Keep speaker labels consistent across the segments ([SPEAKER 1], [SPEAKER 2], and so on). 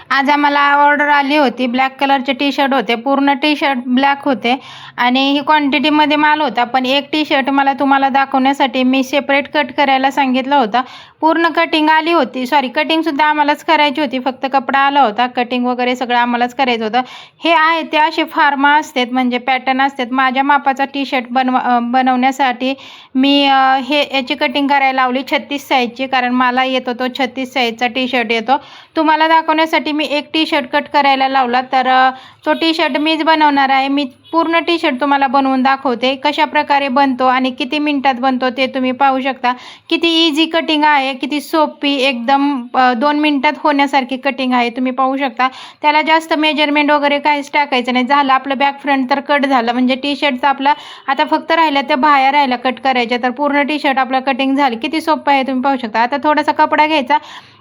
[SPEAKER 1] आज आम्हाला ऑर्डर आली होती. ब्लॅक कलरचे टी शर्ट होते, पूर्ण टी शर्ट ब्लॅक होते आणि ही क्वांटिटीमध्ये माल होता. पण एक टी शर्ट मला तुम्हाला दाखवण्यासाठी मी सेपरेट कट करायला सांगितलं होतं. पूर्ण कटिंग आली होती, कटिंगसुद्धा आम्हालाच करायची होती, फक्त कपडा आला होता. कटिंग वगैरे सगळं आम्हालाच करायचं होतं. हे आहे ते असे फार्मा असतात, म्हणजे पॅटर्न असतात. माझ्या मापाचा टी शर्ट बनवण्यासाठी मी याची कटिंग करायला लावली 36 साईजची, कारण मला येतो तो 36 साईजचा टी शर्ट येतो. तुम्हाला दाखवण्यासाठी मी एक टी शर्ट कट करायला लावला, तर तो टी शर्ट मीच बनवणार आहे. मी पूर्ण टी शर्ट तुम्हाला बनवून दाखवते कशा प्रकारे बनतो आणि किती मिनिटात बनतो ते तुम्ही पाहू शकता. किती इझी कटिंग आहे, किती सोपी, एकदम 2 मिनिटात होण्यासारखी कटिंग आहे. तुम्ही पाहू शकता. त्याला जास्त मेजरमेंट वगैरे काहीच टाकायचं नाही. झालं आपलं बॅक फ्रंट तर कट झालं, म्हणजे टी शर्टचा आपला आता फक्त राहिल्या त्या बाह्या राहिल्या कट करायच्या, तर पूर्ण टी शर्ट आपलं कटिंग झाली. किती सोपं आहे तुम्ही पाहू शकता. आता थोडासा कपडा घ्यायचा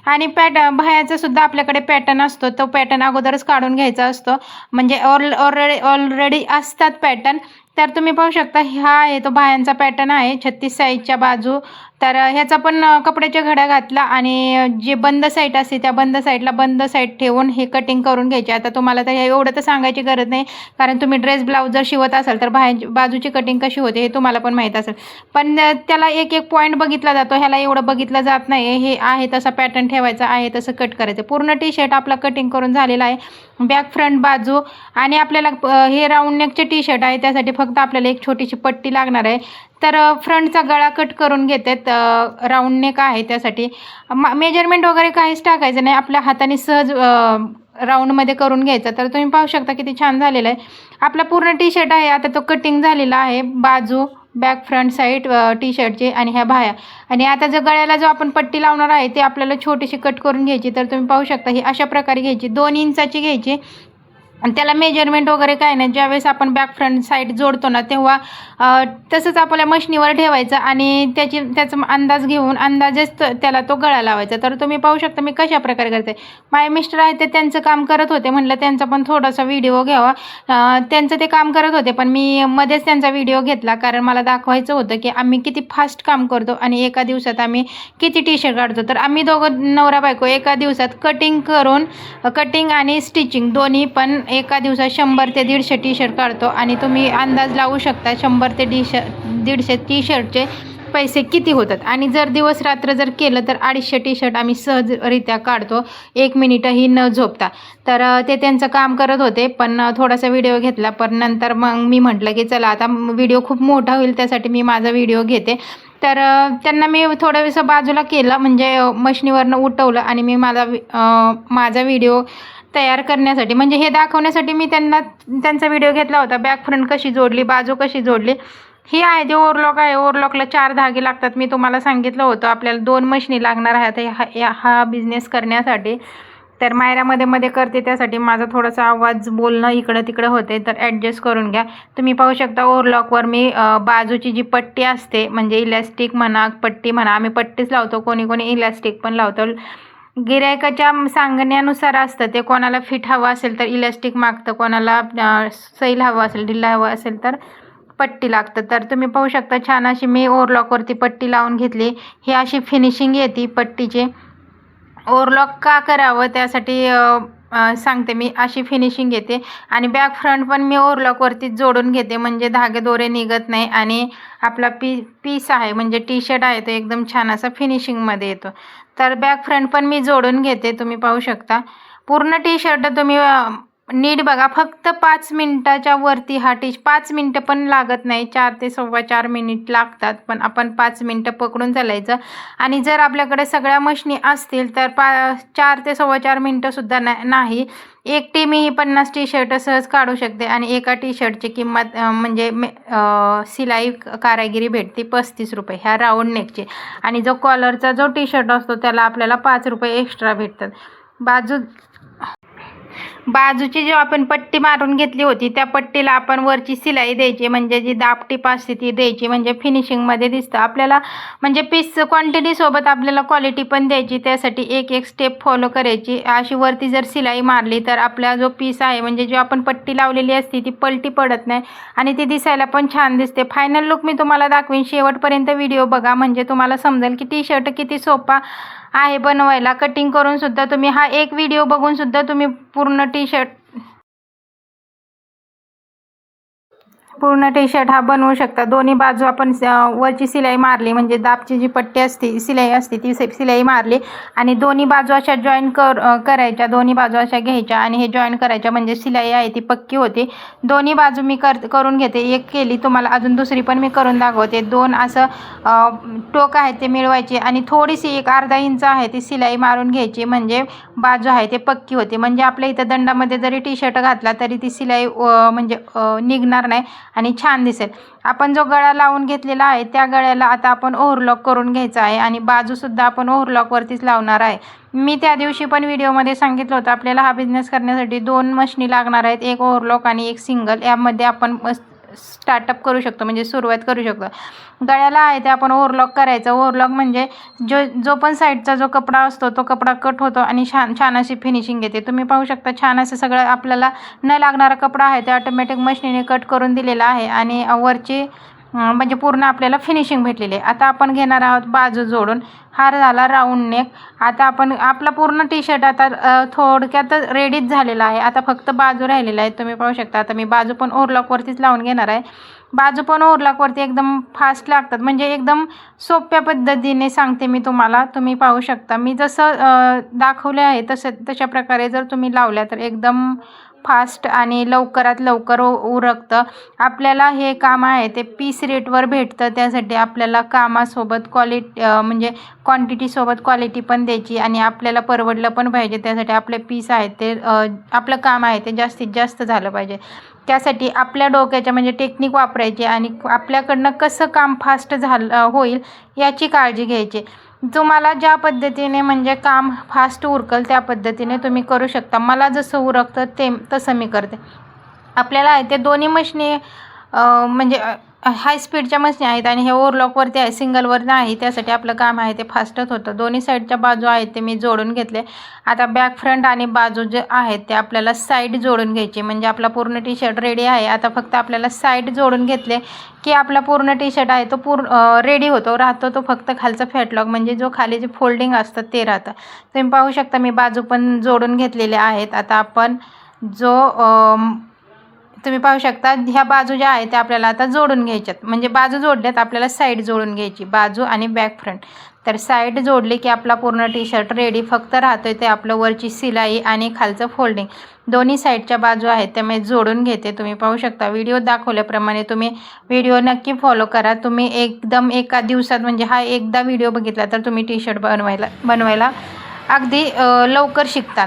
[SPEAKER 1] आणि बाह्याचा सुद्धा आपल्याकडे पॅटर्न असतो, तो पॅटर्न अगोदरच काढून घ्यायचा असतो, म्हणजे ऑलरेडी असतात पॅटर्न. तर तुम्ही पाहू शकता, हा आहे तो बाह्यांचा पॅटर्न आहे 36 साईजच्या बाजू. तर ह्याचा पण कपड्याच्या घड्या घातला आणि जे बंद साईड असते त्या बंद साईडला बंद साईड ठेवून हे कटिंग करून घ्यायचे. आता तुम्हाला तर एवढं तर सांगायची गरज नाही, कारण तुम्ही ड्रेस ब्लाऊज जर शिवत असाल तर बाजूची कटिंग कशी होते हे तुम्हाला पण माहीत असेल. पण त्याला एक एक पॉईंट बघितला जातो, ह्याला एवढं बघितलं जात नाही. हे आहे तसा पॅटर्न ठेवायचा, आहे तसं कट करायचं. पूर्ण टी शर्ट आपला कटिंग करून झालेला आहे, बॅक फ्रंट बाजू. आणि आपल्याला हे राऊंड नेकचे टी शर्ट आहे, त्यासाठी फक्त आपल्याला एक छोटीशी पट्टी लागणार आहे. तर फ्रंटचा गळा कट करून घेतात, राऊंड नेक आहे त्यासाठी. मेजरमेंट वगैरे काहीच टाकायचं नाही, आपल्या हाताने सहज राऊंडमध्ये करून घ्यायचं. तर तुम्ही पाहू शकता किती छान झालेलं आहे आपला पूर्ण टी शर्ट आहे. आता तो कटिंग झालेला आहे, बाजू बॅक फ्रंट साईड टी शर्टची आणि ह्या बाह्या. आणि आता जो गळ्याला जो आपण पट्टी लावणार आहे ते आपल्याला छोटीशी कट करून घ्यायची. तर तुम्ही पाहू शकता ही अशा प्रकारे घ्यायची, 2 इंचाची घ्यायची. आणि त्याला मेजरमेंट वगैरे काय नाही. ज्यावेळेस आपण बॅक फ्रंट साईड जोडतो ना, तेव्हा तसंच आपल्या मशनीवर ठेवायचं आणि त्याचा अंदाज घेऊन अंदाजेच त्याला तो गळा लावायचा. तर तुम्ही पाहू शकता मी कशा प्रकारे करते. माझे मिस्टर आहे ते त्यांचं काम करत होते, म्हटलं त्यांचा पण थोडासा व्हिडिओ घ्यावा. त्यांचं ते काम करत होते, पण मी मध्येच त्यांचा व्हिडिओ घेतला, कारण मला दाखवायचं होतं की आम्ही किती फास्ट काम करतो आणि एका दिवसात आम्ही किती टी शर्ट काढतो. तर आम्ही दोघं नवरा बायको एका दिवसात कटिंग आणि स्टिचिंग दोन्ही पण एका दिवसात 100 ते 150 टी शर्ट काढतो. आणि तुम्ही अंदाज लावू शकता 100 ते 150 टी शर्टचे पैसे किती होतात. आणि जर दिवस रात्र जर केलं तर 250 टी शर्ट आम्ही सहजरित्या काढतो, 1 मिनिटही न झोपता. तर ते त्यांचं काम करत होते, पण थोडासा व्हिडिओ घेतला. पण नंतर मग मी म्हटलं की चला आता व्हिडिओ खूप मोठा होईल, त्यासाठी मी माझा व्हिडिओ घेते. तर त्यांना मी थोडंसं बाजूला केलं, म्हणजे मशनीवरनं उठवलं आणि मी माझा व्हिडिओ तयार करण्यासाठी, म्हणजे हे दाखवण्यासाठी मी त्यांचा व्हिडिओ घेतला होता. बॅक फ्रंट कशी जोडली, बाजू कशी जोडली. ही आहे ते ओव्हरलॉक आहे. ओव्हरलॉकला 4 धागे लागतात, मी तुम्हाला सांगितलं होतं. आपल्याला 2 मशनी लागणार आहेत हा बिझनेस करण्यासाठी. तर मध्ये करते, त्यासाठी माझा थोडासा आवाज बोलणं इकडं तिकडं होते, तर ॲडजस्ट करून घ्या. तुम्ही पाहू शकता ओव्हरलॉकवर मी बाजूची जी पट्टी असते, म्हणजे इलॅस्टिक म्हणा पट्टी म्हणा, आम्ही पट्टीच लावतो, कोणी इलॅस्टिक पण लावतो. गिरायकाच्या सांगण्यानुसार असतं ते, कोणाला फिट हवं असेल तर इलॅस्टिक मागतं, कोणाला सैल हवं असेल, ढिल्ला हवं असेल तर पट्टी लागतं. तर तुम्ही पाहू शकता छान अशी मी ओव्हरलॉकवरती पट्टी लावून घेतली. ही अशी फिनिशिंग येते पट्टीची. ओव्हरलॉक का करावं त्यासाठी सांगते मी, अशी फिनिशिंग येते. आणि बॅक फ्रंट पण मी ओव्हरलॉकवरती जोडून घेते, म्हणजे धागे दोरे निघत नाही आणि आपला पीस आहे, म्हणजे टी शर्ट आहे तो एकदम छान असा फिनिशिंगमध्ये येतो. तर बॅक फ्रंट पण मी जोडून घेते. तुम्ही पाहू शकता पूर्ण टी शर्ट तुम्ही नीट बघा. फक्त 5 मिनिटाच्या वरती 5 मिनटं पण लागत नाही, 4 ते 4.25 मिनिट लागतात, पण आपण 5 मिनटं पकडून चालायचं. आणि जर आपल्याकडे सगळ्या मशनी असतील तर 4 ते 4.25 मिनटंसुद्धा नाही. एक टी मी 50 टी शर्ट सहज काढू शकते. आणि एका टी शर्टची किंमत म्हणजे सिलाई कारागिरी भेटते 35 रुपये ह्या राऊंड नेकची. आणि जो कॉलरचा जो टी शर्ट असतो त्याला आपल्याला 5 रुपये एक्स्ट्रा भेटतात. बाजूची जी आपण पट्टी मारून घेतली होती त्या पट्टीला आपण वरची सिलाई द्यायची, म्हणजे जी दाबटीप असते ती द्यायची, म्हणजे फिनिशिंगमध्ये दिसतं आपल्याला. म्हणजे पीस क्वांटिटीसोबत आपल्याला क्वालिटी पण द्यायची, त्यासाठी एक स्टेप फॉलो करायची. अशी वरती जर सिलाई मारली तर आपला जो पीस आहे, म्हणजे जो आपण पट्टी लावलेली असते ती पलटी पडत नाही आणि ती दिसायला पण छान दिसते. फायनल लुक मी तुम्हाला दाखवीन, शेवटपर्यंत व्हिडिओ बघा, म्हणजे तुम्हाला समजेल की टी शर्ट किती सोपा आहे बनवायला. कटिंग करून सुद्धा तुम्ही हा एक व्हिडिओ बघून सुद्धा तुम्ही पूर्ण टी शर्ट हा बनवू शकता. दोन्ही बाजू आपण वरची सिलाई मारली, म्हणजे दाबची जी पट्टी असते, सिलाई असते, ती सिलाई मारली आणि दोन्ही बाजू अशा जॉईन करायच्या. दोन्ही बाजू अशा घ्यायच्या आणि हे जॉईन करायच्या, म्हणजे सिलाई आहे ती पक्की होते. दोन्ही बाजू मी करून घेते. एक केली, तुम्हाला अजून दुसरी पण मी करून दाखवते. दोन असं टोक आहे ते मिळवायचे आणि थोडीशी एक अर्धा इंच आहे ती सिलाई मारून घ्यायची, म्हणजे बाजू आहे ते पक्की होते. म्हणजे आपल्या इथं दंडामध्ये जरी टी शर्ट घातला तरी ती सिलाई म्हणजे निघणार नाही आणि छान दिसेल. आपण जो गळा लावून घेतलेला आहे त्या गळ्याला आता आपण ओव्हरलॉक करून घ्यायचा आहे आणि बाजूसुद्धा आपण ओव्हरलॉकवरतीच लावणार आहे. मी त्या दिवशी पण व्हिडिओमध्ये सांगितलं होतं, आपल्याला हा बिझनेस करण्यासाठी 2 मशनी लागणार आहेत, एक ओव्हरलॉक आणि एक सिंगल. यामध्ये आपण स्टार्टअप करू शकतो, म्हणजे सुरुवात करू शकतो. गळ्याला आहे ते आपण ओव्हरलॉक करायचं. ओव्हरलॉक म्हणजे जो पण साईडचा जो कपडा असतो तो कपडा कट होतो आणि छान अशी फिनिशिंग येते. तुम्ही पाहू शकता, छान असं सगळं आपल्याला न लागणारा कपडा आहे ते ऑटोमॅटिक मशीनने कट करून दिलेला आहे आणि वरची म्हणजे पूर्ण आपल्याला फिनिशिंग भेटलेली आहे. आता आपण घेणार आहोत बाजू जोडून. हार झाला राऊंड नेक. आता आपण आपला पूर्ण टी शर्ट आता थोडक्यात रेडीच झालेला आहे. आता फक्त बाजू राहिलेला आहे. तुम्ही पाहू शकता, आता मी बाजू पण ओव्हरलॉकवरतीच लावून घेणार आहे. बाजू पण ओव्हरलॉकवरती एकदम फास्ट लागतात, म्हणजे एकदम सोप्या पद्धतीने सांगते मी तुम्हाला. तुम्ही पाहू शकता, मी जसं दाखवले आहे तशा प्रकारे जर तुम्ही लावल्या तर एकदम फास्ट आणि लवकरात लवकर उरकतं. आपल्याला हे काम आहे ते पीस रेटवर भेटतं. त्यासाठी आपल्याला कामासोबत म्हणजे क्वांटिटीसोबत क्वालिटी पण द्यायची आणि आपल्याला परवडलं पण पाहिजे. त्यासाठी आपले पीस आहेत ते आपलं काम आहे ते जास्तीत जास्त झालं पाहिजे. त्यासाठी आपल्या डोक्याच्या म्हणजे टेक्निक वापरायची आणि आपल्याकडनं कसं काम फास्ट होईल याची काळजी घ्यायची. तुम्हाला ज्या पद्धतीने म्हणजे काम फास्ट उरकल त्या पद्धतीने तुम्ही करू शकता. मला जसं उरकतं तसं मी करते. आपल्याला आहे ते दोन्ही मशनी म्हणजे हाय स्पीडच्या मशनी आहेत आणि हे ओव्हरलॉकवरती आहे, सिंगलवर नाही. त्यासाठी आपलं काम आहे ते फास्टच होतं. दोन्ही साईडच्या बाजू आहेत ते मी जोडून घेतले. आता बॅक फ्रंट आणि बाजू जे आहेत ते आपल्याला साईड जोडून घ्यायची, म्हणजे आपला पूर्ण टी शर्ट रेडी आहे. आता फक्त आपल्याला साईड जोडून घेतले की आपला पूर्ण टी शर्ट आहे तो रेडी राहतो. तो फक्त खालचं फॅटलॉक म्हणजे जो खाली जे फोल्डिंग असतं ते राहतं. तुम्ही पाहू शकता, मी बाजू पण जोडून घेतलेले आहेत. आता आपण तुम्ही पाहू शकता, ह्या बाजू ज्या आहेत त्या आपल्याला आता जोडून घ्यायच्यात. म्हणजे बाजू जोडल्यात, आपल्याला साईड जोडून घ्यायची, बाजू आणि बॅक फ्रंट. तर साईड जोडली की आपला पूर्ण टी शर्ट रेडी. फक्त राहतोय ते आपलं वरची सिलाई आणि खालचं फोल्डिंग. दोन्ही साईडच्या बाजू आहेत त्या मी जोडून घेते. तुम्ही पाहू शकता, व्हिडिओ दाखवल्याप्रमाणे तुम्ही व्हिडिओ नक्की फॉलो करा. तुम्ही एकदम एका दिवसात म्हणजे हा एकदा व्हिडिओ बघितला तर तुम्ही टी शर्ट बनवायला अगदी लवकर शिकता.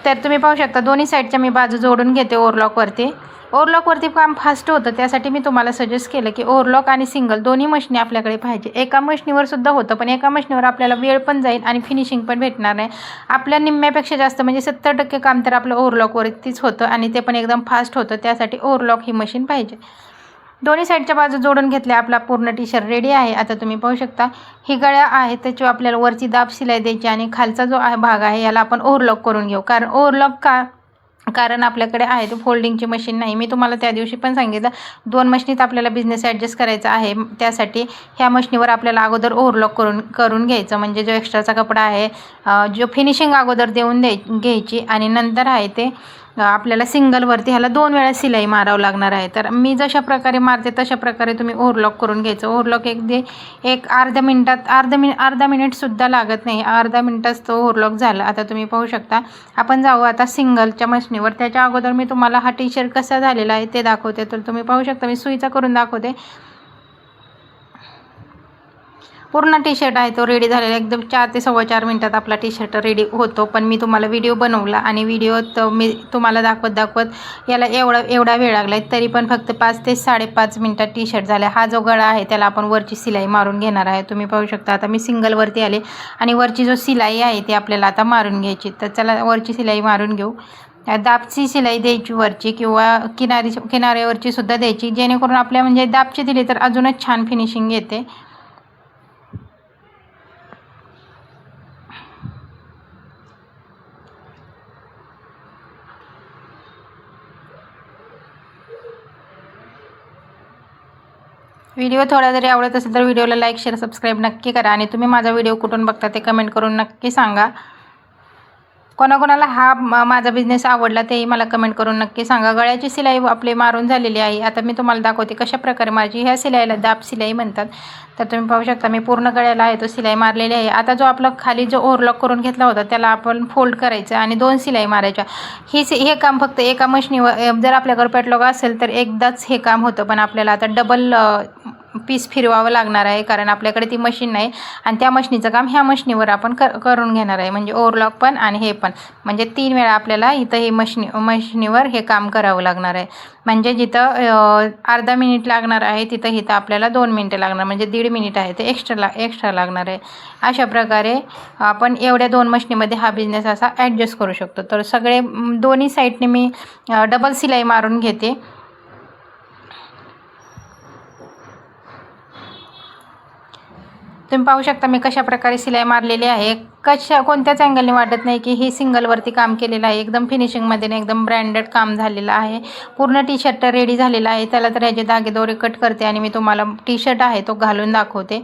[SPEAKER 1] तर तुम्ही पाहू शकता, दोन्ही साईडच्या मी बाजू जोडून घेते ओव्हरलॉकवरती काम फास्ट होतं. त्यासाठी मी तुम्हाला सजेस्ट केलं की ओव्हरलॉक आणि सिंगल दोन्ही मशनी आपल्याकडे पाहिजे. एका मशनीवर सुद्धा होतं, पण एका मशनीवर आपल्याला वेळ पण जाईल आणि फिनिशिंग पण भेटणार नाही. आपल्या निम्म्यापेक्षा जास्त म्हणजे 70% काम तर आपलं ओव्हरलॉकवरतीच होतं आणि ते पण एकदम फास्ट होतं. त्यासाठी ओव्हरलॉक ही मशीन पाहिजे. दोन्ही साईडच्या बाजू जोडून घेतल्या, आपला पूर्ण टी शर्ट रेडी आहे. आता तुम्ही पाहू शकता, ही गळ्या आहे त्याच्यावर आपल्याला वरची दाब शिलाई द्यायची आणि खालचा जो भाग आहे याला आपण ओव्हरलॉक करून घेऊ. कारण आपल्याकडे आहे ते फोल्डिंगची मशीन नाही. मी तुम्हाला त्या दिवशी पण सांगितलं, 2 मशनीत आपल्याला बिझनेस ॲडजस्ट करायचा आहे. त्यासाठी ह्या मशनीवर आपल्याला अगोदर ओव्हरलॉक करून घ्यायचं, म्हणजे जो एक्स्ट्राचा कपडा आहे जो फिनिशिंग अगोदर देऊन घ्यायची आणि नंतर आहे ते आपल्याला सिंगलवरती ह्याला 2 वेळा सिलाई मारावं लागणार आहे. तर मी जशा प्रकारे मारते तशा प्रकारे तुम्ही ओव्हरलॉक करून घ्यायचं. ओव्हरलॉक एक अर्ध्या मिनिटात अर्धा मिनिटसुद्धा लागत नाही, अर्धा मिनिटात तो ओव्हरलॉक झाला. आता तुम्ही पाहू शकता, आपण जाऊ आता सिंगलच्या मशनीवर. त्याच्या अगोदर मी तुम्हाला हा टी शर्ट कसा झालेला आहे ते दाखवते. तर तुम्ही पाहू शकता, मी सुईचा करून दाखवते. पूर्ण टी शर्ट आहे तो रेडी झालेला, एकदम 4 ते 4.25 मिनिटात आपला टी शर्ट रेडी होतो. पण मी तुम्हाला व्हिडिओ बनवला आणि व्हिडिओत मी तुम्हाला दाखवत याला एवढा वेळ लागला आहे, तरी पण फक्त 5 ते 5.5 मिनिटात टी शर्ट झाला. हा जो गळा आहे त्याला आपण वरची सिलाई मारून घेणार आहे. तुम्ही पाहू शकता, आता मी सिंगलवरती आले आणि वरची जो सिलाई आहे ती आपल्याला आता मारून घ्यायची. तर चला वरची सिलाई मारून घेऊ. दाबची सिलाई द्यायची वरची किंवा किनाऱ्यावरची सुद्धा द्यायची, जेणेकरून आपल्या म्हणजे दाबची दिली तर अजूनच छान फिनिशिंग येते. व्हिडिओ थोडा जरी आवडत असेल तर व्हिडिओला लाईक शेअर सबस्क्राईब नक्की करा आणि तुम्ही माझा व्हिडिओ कुठून बघता ते कमेंट करून नक्की सांगा. कोणाकोणाला हा माझा बिझनेस आवडला तेही मला कमेंट करून नक्की सांगा. गळ्याची शिलाई आपली मारून झालेली आहे. आता मी तुम्हाला दाखवते कशा प्रकारे माझी ह्या शिलाईला दाब शिलाई म्हणतात. तर तुम्ही पाहू शकता मी पूर्ण गळ्याला आहे तो शिलाई मारलेली आहे. आता जो आपला खाली जो ओव्हरलॉक करून घेतला होता त्याला आपण फोल्ड करायचं आणि 2 शिलाई मारायच्या. हे काम फक्त एका मशीनीवर, जर आपल्याकडे पॅटलॉग असेल तर एकदाच हे काम होतं, पण आपल्याला आता डबल पीस फिरवावं लागणार आहे कारण आपल्याकडे ती मशीन नाही आणि त्या मशीनीचं काम ह्या मशीनीवर आपण करून घेणार आहे. म्हणजे ओव्हरलॉक पण आणि हे पण, म्हणजे 3 वेळा आपल्याला इथं हे मशीनीवर हे काम करावं लागणार आहे. म्हणजे जिथं अर्धा मिनिट लागणार आहे तिथं आपल्याला 2 मिनिटं लागणार, म्हणजे 1.5 मिनिट आहे ते एक्स्ट्रा लागणार आहे. अशा प्रकारे आपण एवढ्या 2 मशीनीमध्ये हा बिझनेस असा ॲडजस्ट करू शकतो. तर सगळे दोन्ही साईडने मी डबल शिलाई मारून घेते. तुम्ही पाहू शकता मी कशा प्रकारे शिलाई मारलेली आहे. कोणत्याच अँगलने वाटत नाही की ही सिंगलवरती काम केलेलं आहे. एकदम फिनिशिंगमध्ये नाही, एकदम ब्रँडेड काम झालेलं आहे. पूर्ण टी शर्ट रेडी झालेला आहे. त्याला तर ह्याचे धागे दोरे कट करते आणि मी तुम्हाला टी शर्ट आहे तो घालून दाखवते.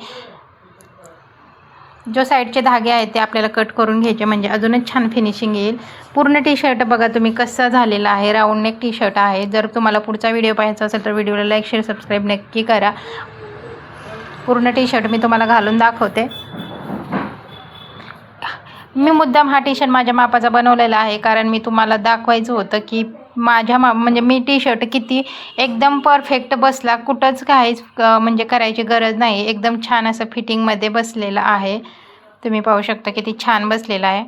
[SPEAKER 1] जो साईडचे धागे आहेत ते आपल्याला कट करून घ्यायचे म्हणजे अजूनच छान फिनिशिंग येईल. पूर्ण टी शर्ट बघा तुम्ही कसं झालेलं आहे. राऊंड नेक टी शर्ट आहे. जर तुम्हाला पुढचा व्हिडिओ पाहायचा असेल तर व्हिडिओला लाईक शेअर सबस्क्राईब नक्की करा. पूर्ण टी शर्ट मी तुम्हाला घालून दाखवते. मी मुद्दाम हा टी शर्ट माझ्या मापाचा बनवलेला आहे कारण मी तुम्हाला दाखवायचं होतं की माझ्या म्हणजे मी टी शर्ट किती एकदम परफेक्ट बसला, कुठंच काहीच म्हणजे करायची गरज नाही. एकदम छान असं फिटिंगमध्ये बसलेलं आहे. तुम्ही पाहू शकता किती छान बसलेला आहे.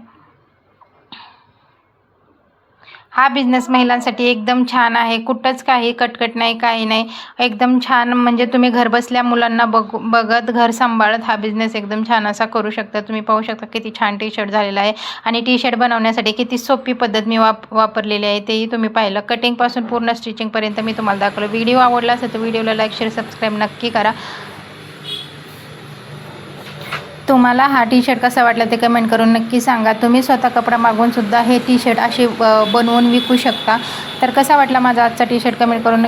[SPEAKER 1] हा बिझनेस महिलांसाठी एकदम छान आहे. कुठंच काही कटकट नाही, काही नाही. एकदम छान, म्हणजे तुम्ही घर बसल्या मुलांना बघत घर सांभाळत हा बिझनेस एकदम छान असा करू शकता. तुम्ही पाहू शकता किती छान टी शर्ट झालेला आहे आणि टी शर्ट बनवण्यासाठी किती सोपी पद्धत मी वापरलेली आहे तेही तुम्ही पाहिलं. कटिंगपासून पूर्ण स्टिचिंगपर्यंत मी तुम्हाला दाखवलं. व्हिडिओ आवडला असेल तर व्हिडिओला लाईक शेअर सबस्क्राईब नक्की करा. तुम्हाला हा टी शर्ट कसा वाटला ते कमेंट करून नक्की सांगा. तुम्ही स्वतः कपडा मागवून सुद्धा हे टी शर्ट असे बनवून विकू शकता. तर कसा वाटला माझा आजचा टी शर्ट कमेंट करून